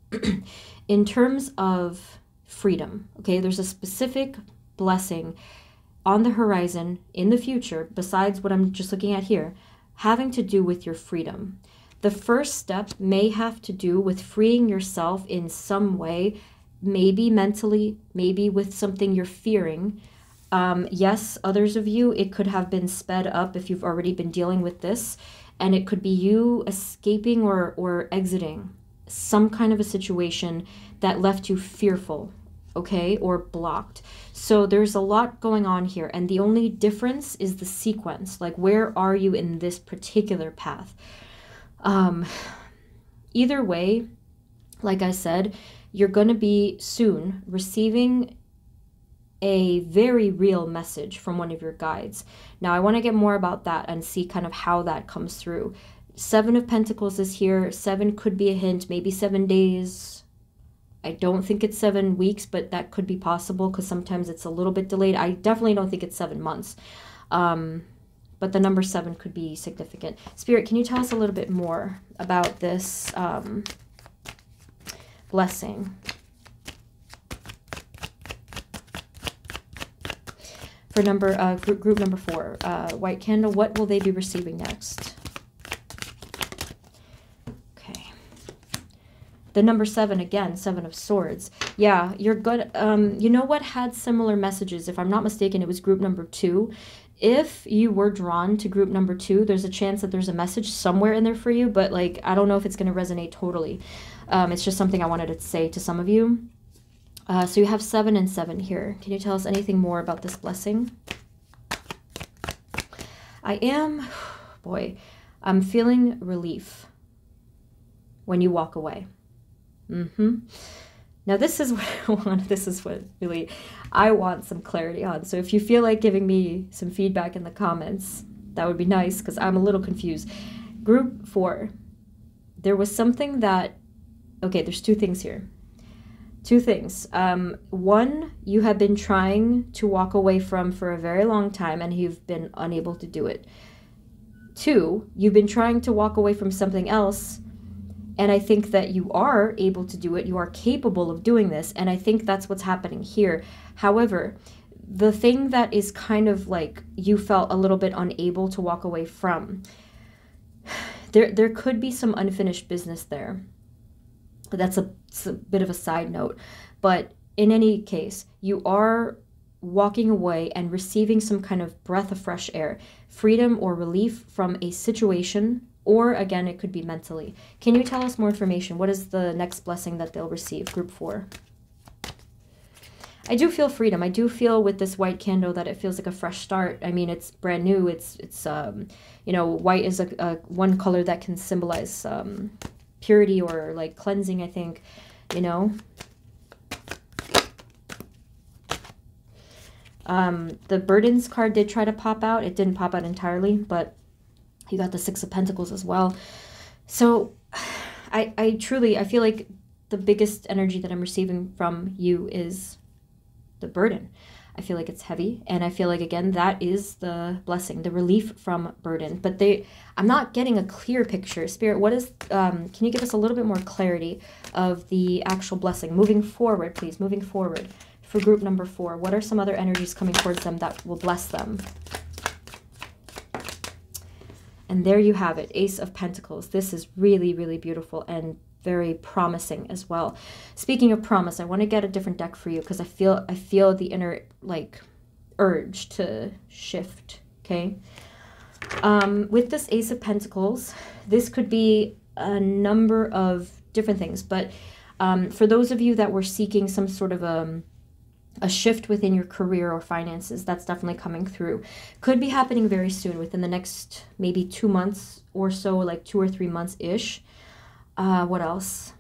in terms of freedom. Okay, there's a specific blessing on the horizon in the future, besides what I'm just looking at here, having to do with your freedom. The first step may have to do with freeing yourself in some way, maybe mentally, maybe with something you're fearing. Yes, others of you, it could have been sped up if you've already been dealing with this, and it could be you escaping or exiting some kind of a situation that left you fearful, okay, or blocked. So there's a lot going on here, and the only difference is the sequence. Like, where are you in this particular path? Either way, like I said, you're going to be soon receiving a very real message from one of your guides. Now, I want to get more about that and see kind of how that comes through. 7 of Pentacles is here. 7 could be a hint, maybe 7 days. I don't think it's 7 weeks, but that could be possible because sometimes it's a little bit delayed. I definitely don't think it's 7 months. But the number 7 could be significant. Spirit, can you tell us a little bit more about this blessing? For group number 4, white candle, what will they be receiving next? Okay. The number 7 again, 7 of Swords. Yeah, you're good. You know what had similar messages? If I'm not mistaken, it was group number 2. If you were drawn to group number 2, there's a chance that there's a message somewhere in there for you, but like, I don't know if it's going to resonate totally. It's just something I wanted to say to some of you. So you have 7 and 7 here. Can you tell us anything more about this blessing? I'm feeling relief when you walk away. Now this is what I want. This is what really I want some clarity on. So if you feel like giving me some feedback in the comments, that would be nice, because I'm a little confused. Group 4, there was something that, okay, there's 2 things here. 2 things. 1, you have been trying to walk away from for a very long time and you've been unable to do it. 2, you've been trying to walk away from something else, and I think that you are able to do it. You are capable of doing this, and I think that's what's happening here. However, the thing that is kind of like you felt a little bit unable to walk away from, there could be some unfinished business there. That's a bit of a side note, but in any case, you are walking away and receiving some kind of breath of fresh air, freedom or relief from a situation, or again, it could be mentally. Can you tell us more information? What is the next blessing that they'll receive? Group 4. I do feel freedom. I do feel with this white candle that it feels like a fresh start. I mean, it's brand new. It's you know, white is a one color that can symbolize purity or like cleansing, I think, you know. The burdens card did try to pop out. It didn't pop out entirely, but you got the 6 of Pentacles as well. So I truly, I feel like the biggest energy that I'm receiving from you is the burden. I feel like it's heavy, and I feel like, again, that is the blessing, the relief from burden. But I'm not getting a clear picture. Spirit, what is, can you give us a little bit more clarity of the actual blessing? Moving forward, please, moving forward For group number 4, what are some other energies coming towards them that will bless them? And there you have it, Ace of Pentacles. This is really, really beautiful and very promising as well. Speaking of promise, I want to get a different deck for you because I feel the inner like urge to shift, okay? With this Ace of Pentacles, this could be a number of different things, but for those of you that were seeking some sort of a shift within your career or finances, that's definitely coming through. Could be happening very soon, within the next maybe 2 months or so, like 2 or 3 months-ish. What else?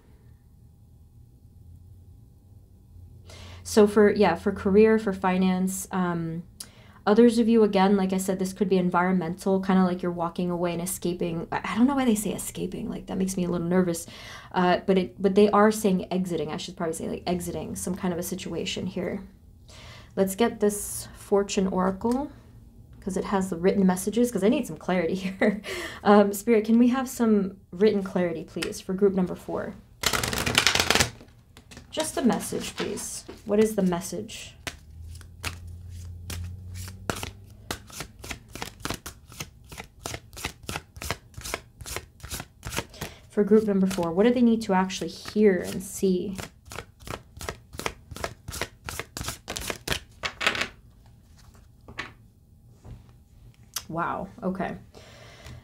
So for career, for finance, others of you, again, like I said, this could be environmental, kind of like you're walking away and escaping. I don't know why they say escaping, like that makes me a little nervous. But they are saying exiting. I should probably say like exiting some kind of a situation here. Let's get this Fortune Oracle because it has the written messages, because I need some clarity here. Spirit, can we have some written clarity, please, for group number 4? Just a message, please. What is the message? For group number 4, what do they need to actually hear and see? Wow, okay.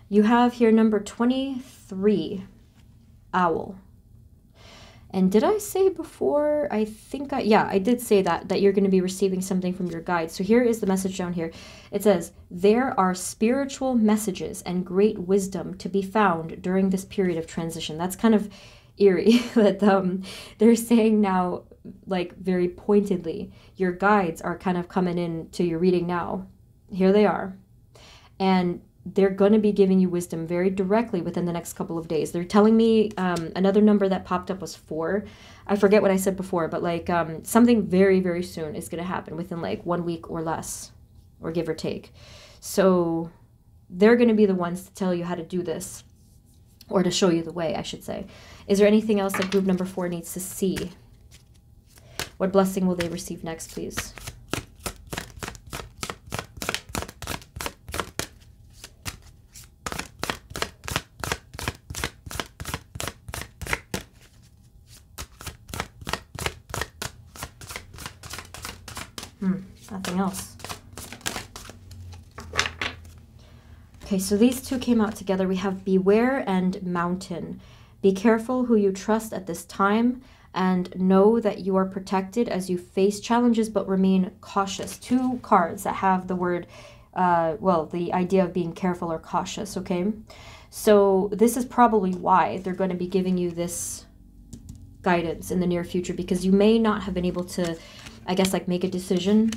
You have here number 23, Owl. And did I say before, I did say that you're going to be receiving something from your guides. So here is the message down here. It says, there are spiritual messages and great wisdom to be found during this period of transition. That's kind of eerie that they're saying now, like very pointedly, your guides are kind of coming in to your reading now. Here they are. And they're going to be giving you wisdom very directly within the next couple of days. They're telling me another number that popped up was 4. I forget what I said before, but like something very, very soon is going to happen within like 1 week or less, or give or take. So they're going to be the ones to tell you how to do this, or to show you the way, I should say. Is there anything else that group number 4 needs to see? What blessing will they receive next, please? Nothing else. Okay, so these two came out together. We have Beware and Mountain. Be careful who you trust at this time, and know that you are protected as you face challenges, but remain cautious. 2 cards that have the word, the idea of being careful or cautious, okay? So this is probably why they're going to be giving you this guidance in the near future, because you may not have been able to, I guess, like make a decision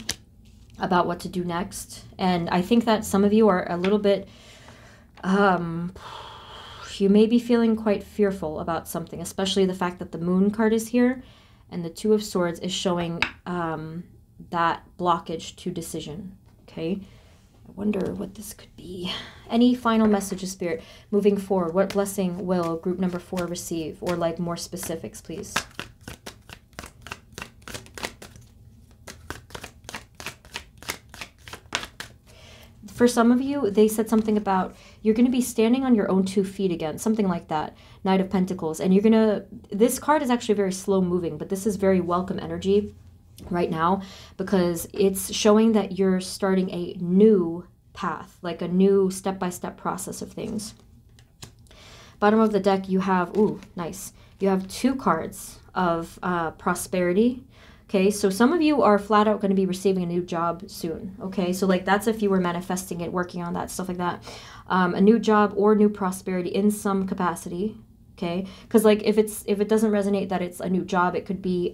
about what to do next. And I think that some of you are a little bit, you may be feeling quite fearful about something, especially the fact that the Moon card is here and the 2 of Swords is showing that blockage to decision, okay? I wonder what this could be. Any final messages, Spirit, moving forward? What blessing will group number 4 receive? Or like more specifics, please. For some of you, they said something about you're going to be standing on your own 2 feet again, something like that. Knight of Pentacles. And you're going to, this card is actually very slow moving, but this is very welcome energy right now, because it's showing that you're starting a new path, like a new step-by-step process of things. Bottom of the deck, you have, ooh, nice. You have 2 cards of prosperity. Okay, so some of you are flat out going to be receiving a new job soon. Okay, so like that's if you were manifesting it, working on that, stuff like that. A new job or new prosperity in some capacity. Okay, because like if it doesn't resonate that it's a new job, it could be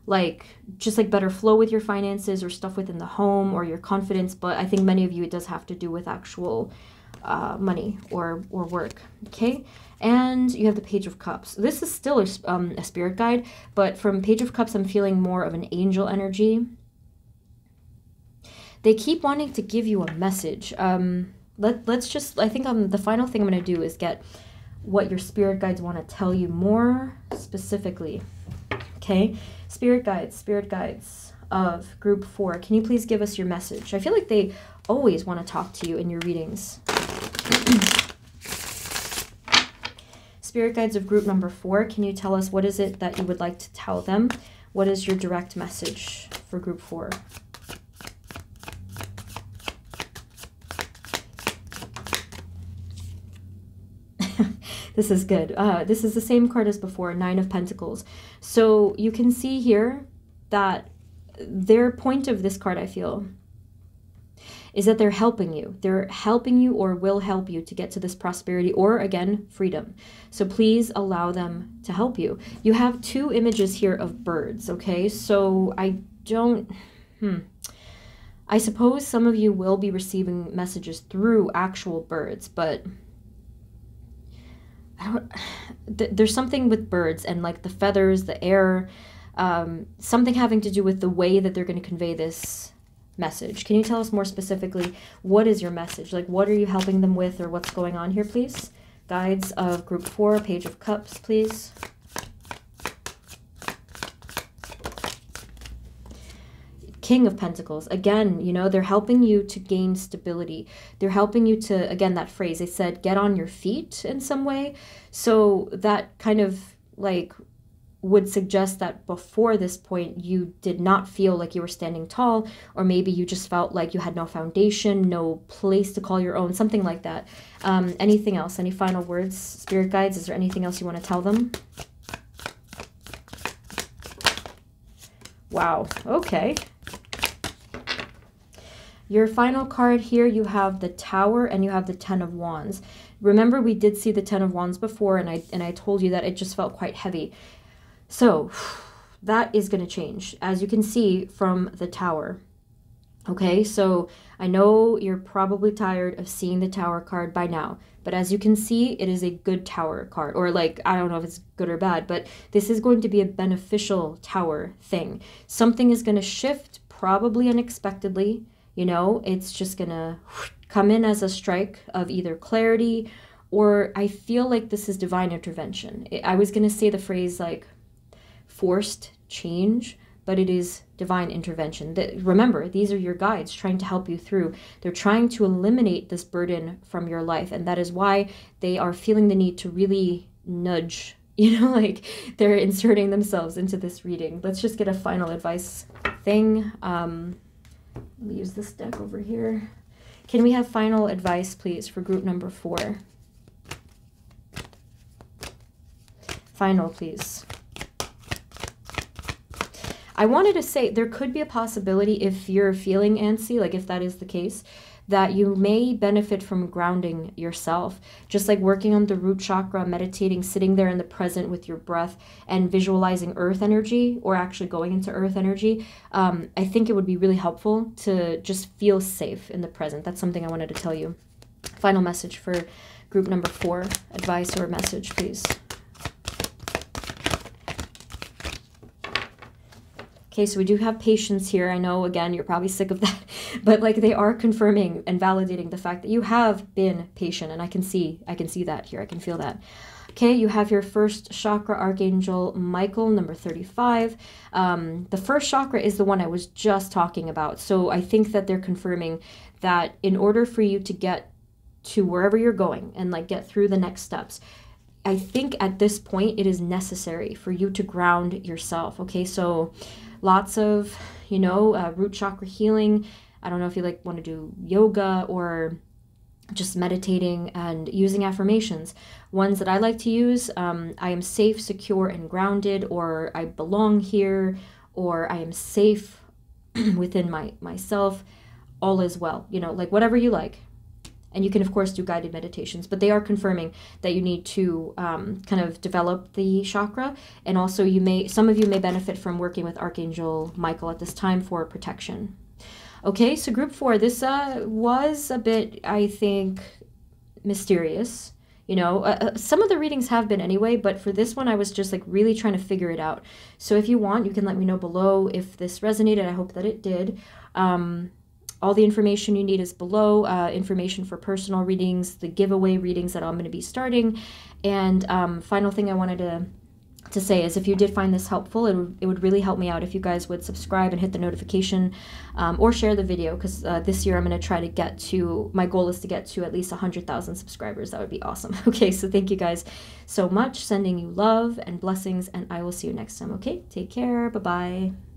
like just like better flow with your finances or stuff within the home or your confidence. But I think many of you, it does have to do with actual money or work. Okay. And you have the Page of Cups. This is still a spirit guide, but from Page of Cups, I'm feeling more of an angel energy. They keep wanting to give you a message. Let's just, I think the final thing I'm going to do is get what your spirit guides want to tell you more specifically. Okay, spirit guides of group 4, can you please give us your message? I feel like they always want to talk to you in your readings. Spirit guides of group number 4, can you tell us what is it that you would like to tell them? What is your direct message for group 4? This is good. This is the same card as before, 9 of Pentacles. So you can see here that their point of this card, I feel, is that they're helping you. They're helping you or will help you to get to this prosperity or, again, freedom. So please allow them to help you. You have 2 images here of birds, okay? So I don't... I suppose some of you will be receiving messages through actual birds, but... there's something with birds and like the feathers, the air, something having to do with the way that they're going to convey this message. Can you tell us more specifically, what is your message? Like, what are you helping them with, or what's going on here, please? Guides of group 4, Page of Cups, please. King of Pentacles. Again, you know, they're helping you to gain stability. They're helping you to, again, that phrase, they said, get on your feet in some way. So that kind of like would suggest that before this point, you did not feel like you were standing tall, or maybe you just felt like you had no foundation, no place to call your own, something like that. Anything else? Any final words, spirit guides? Is there anything else you want to tell them? Wow. Okay. Your final card here, you have the Tower and you have the 10 of Wands. Remember, we did see the 10 of Wands before, and I told you that it just felt quite heavy. So that is going to change, as you can see from the Tower. Okay, so I know you're probably tired of seeing the Tower card by now, but as you can see, it is a good Tower card, or like, I don't know if it's good or bad, but this is going to be a beneficial Tower thing. Something is going to shift, probably unexpectedly. You know, it's just gonna come in as a strike of either clarity, or I feel like this is divine intervention. I was gonna say the phrase like forced change, but it is divine intervention. Remember, these are your guides trying to help you through. They're trying to eliminate this burden from your life, and that is why they are feeling the need to really nudge, you know, like they're inserting themselves into this reading. Let's just get a final advice thing. Let me use this deck over here. Can we have final advice, please, for group number 4? Final, please. I wanted to say there could be a possibility, if you're feeling antsy, like if that is the case, that you may benefit from grounding yourself, just like working on the root chakra, meditating, sitting there in the present with your breath and visualizing earth energy, or actually going into earth energy. I think it would be really helpful to just feel safe in the present. That's something I wanted to tell you. Final message for group number 4, advice or message, please. Okay, so we do have patience here. I know, again, you're probably sick of that, but like they are confirming and validating the fact that you have been patient, and I can see that here. I can feel that. Okay, you have your first chakra, Archangel Michael, number 35. The first chakra is the one I was just talking about. So I think that they're confirming that in order for you to get to wherever you're going and like get through the next steps, I think at this point it is necessary for you to ground yourself. Okay, so lots of, you know, root chakra healing. I don't know if you like want to do yoga or just meditating and using affirmations. Ones that I like to use, I am safe, secure, and grounded, or I belong here, or I am safe within myself. All is well, you know, like whatever you like. And you can, of course, do guided meditations, but they are confirming that you need to kind of develop the chakra. And also some of you may benefit from working with Archangel Michael at this time for protection. Okay, so group 4, this was a bit, I think, mysterious. You know, some of the readings have been anyway, but for this one, I was just like really trying to figure it out. So if you want, you can let me know below if this resonated. I hope that it did. All the information you need is below, information for personal readings, the giveaway readings that I'm going to be starting. And final thing I wanted to to say is if you did find this helpful, it would really help me out if you guys would subscribe and hit the notification, or share the video, because this year I'm going to try to get to, my goal is to get to at least 100,000 subscribers. That would be awesome. Okay, so thank you guys so much. Sending you love and blessings, and I will see you next time. Okay, take care. Bye-bye.